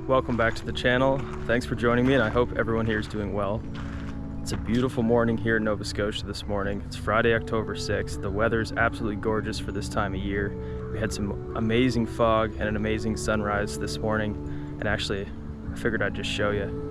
welcome back to the channel. Thanks for joining me, and I hope everyone here is doing well. It's a beautiful morning here in Nova Scotia this morning. It's Friday, October 6th. The weather is absolutely gorgeous for this time of year. We had some amazing fog and an amazing sunrise this morning, and actually I figured I'd just show you.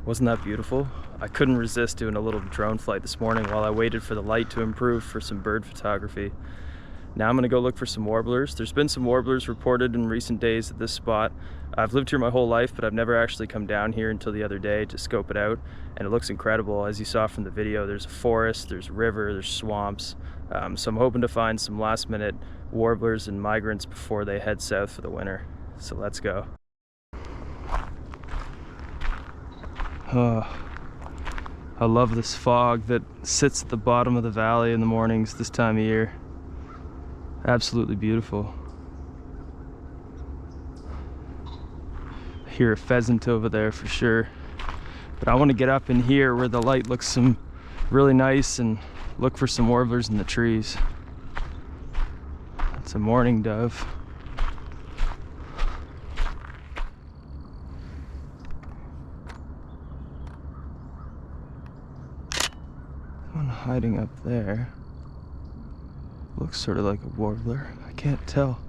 Wasn't that beautiful? I couldn't resist doing a little drone flight this morning while I waited for the light to improve for some bird photography. Now I'm gonna go look for some warblers. There's been some warblers reported in recent days at this spot. I've lived here my whole life, but I've never actually come down here until the other day to scope it out, and it looks incredible. As you saw from the video, there's a forest, there's a river, there's swamps. So I'm hoping to find some last minute warblers and migrants before they head south for the winter. So let's go. I love this fog that sits at the bottom of the valley in the mornings this time of year. Absolutely beautiful. I hear a pheasant over there for sure. But I want to get up in here where the light looks really nice and look for some warblers in the trees. It's a mourning dove. Hiding up there. Looks sort of like a warbler. I can't tell.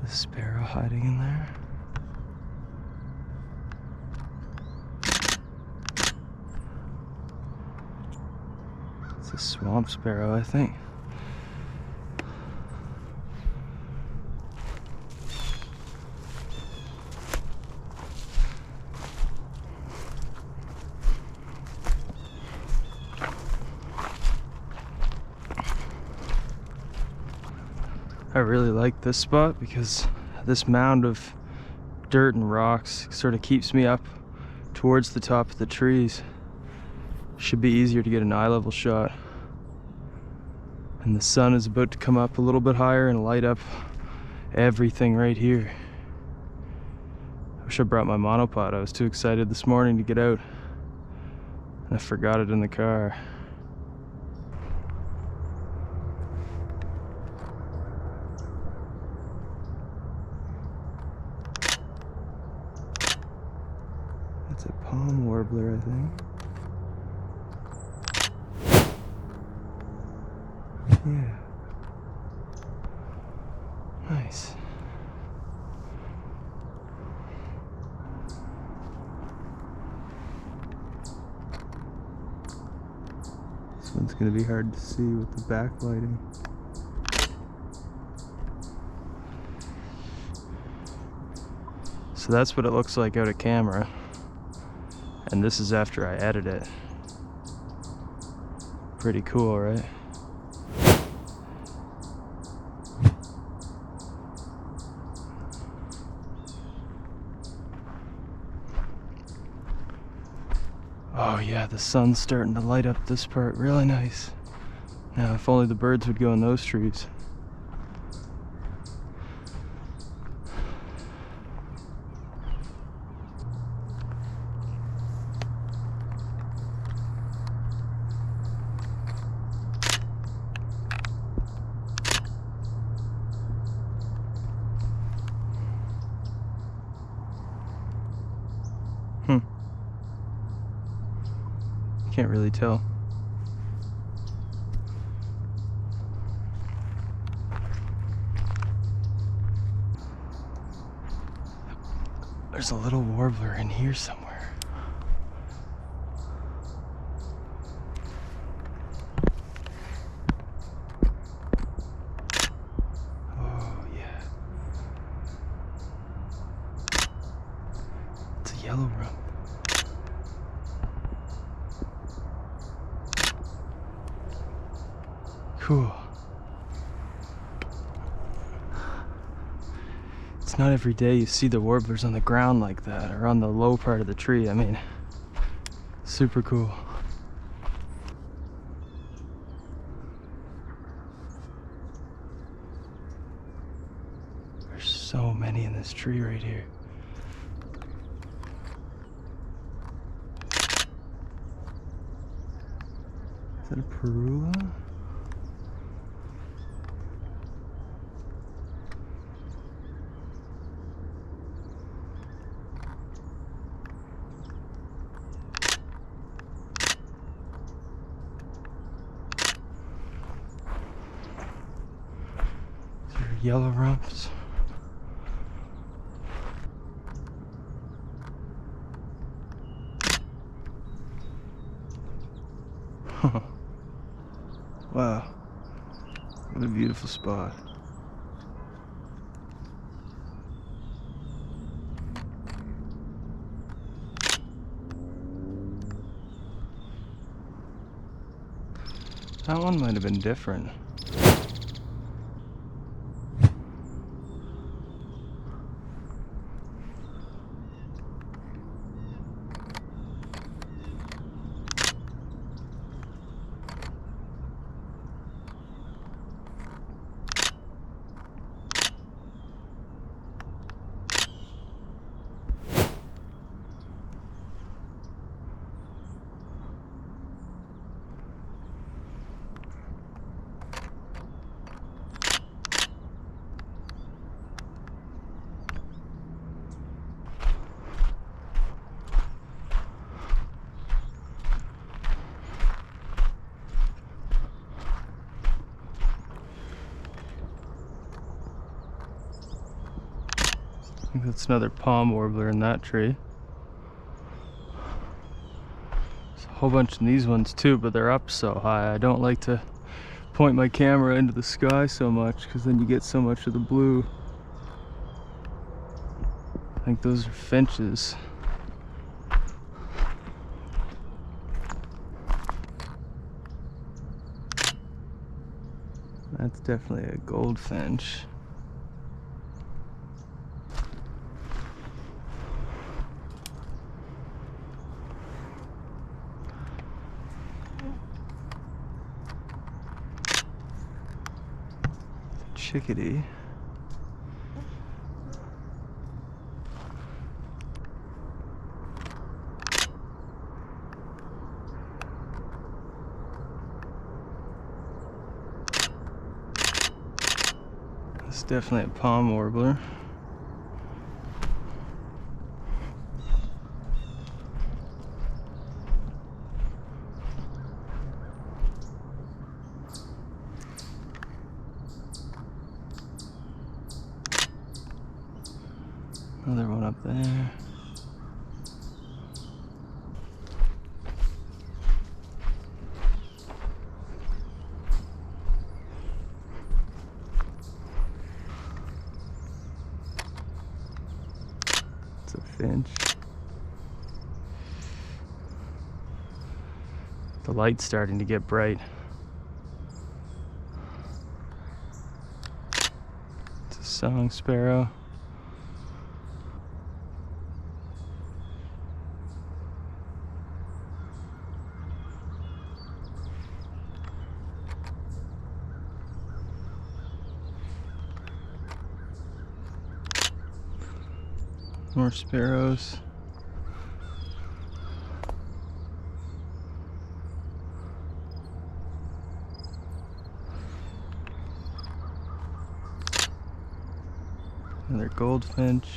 The sparrow hiding in there. It's a swamp sparrow, I think. I really like this spot because this mound of dirt and rocks sort of keeps me up towards the top of the trees. Should be easier to get an eye level shot. And the sun is about to come up a little bit higher and light up everything right here. I wish I brought my monopod. I was too excited this morning to get out, and I forgot it in the car. It's a palm warbler, I think. Yeah. Nice. This one's It's going to be hard to see with the backlighting. So that's what it looks like out of camera. And this is after I edit it. Pretty cool, right? Oh yeah, the sun's starting to light up this part really nice. Now, if only the birds would go in those trees. Can't really tell. There's a little warbler in here somewhere. Oh yeah. It's a yellow rump. Cool. It's not every day you see the warblers on the ground like that, or on the low part of the tree. I mean, super cool. There's so many in this tree right here. Is that a parula? Yellow rumps. Wow, what a beautiful spot. That one might have been different. I think that's another palm warbler in that tree. There's a whole bunch in these ones too, but they're up so high. I don't like to point my camera into the sky so much, because then you get so much of the blue. I think those are finches. That's definitely a goldfinch. Chickadee. It's definitely a palm warbler. Another one up there. goldfinch. The light's starting to get bright. It's a song sparrow. More sparrows. Another goldfinch.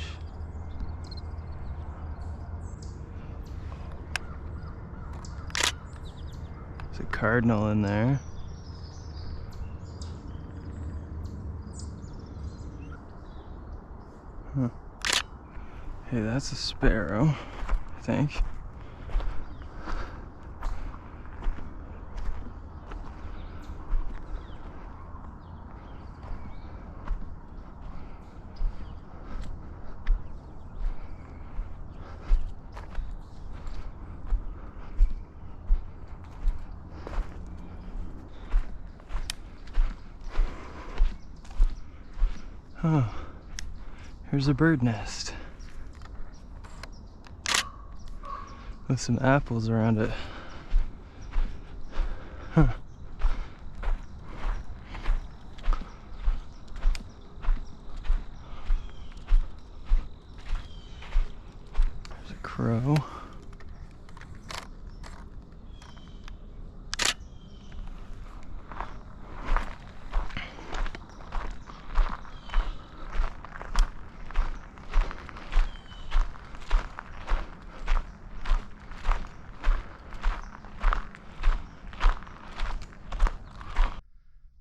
There's a cardinal in there. Huh. Hey, that's a sparrow, I think. Oh, here's a bird nest with some apples around it. Huh. There's a crow.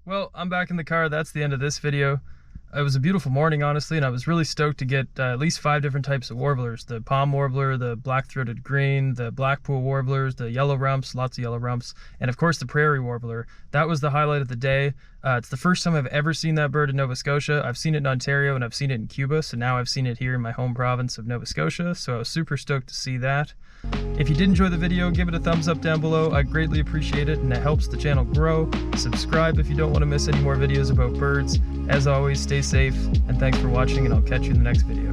Well, I'm back in the car. That's the end of this video. It was a beautiful morning, honestly, and I was really stoked to get at least 5 different types of warblers. The palm warbler, the black-throated green, the blackpool warblers, the yellow rumps, lots of yellow rumps, and of course the prairie warbler. That was the highlight of the day. It's the first time I've ever seen that bird in Nova Scotia. I've seen it in Ontario and I've seen it in Cuba, so now I've seen it here in my home province of Nova Scotia, so I was super stoked to see that. If you did enjoy the video, give it a thumbs up down below. I greatly appreciate it and it helps the channel grow. Subscribe if you don't want to miss any more videos about birds. As always, stay safe and thanks for watching, and I'll catch you in the next video.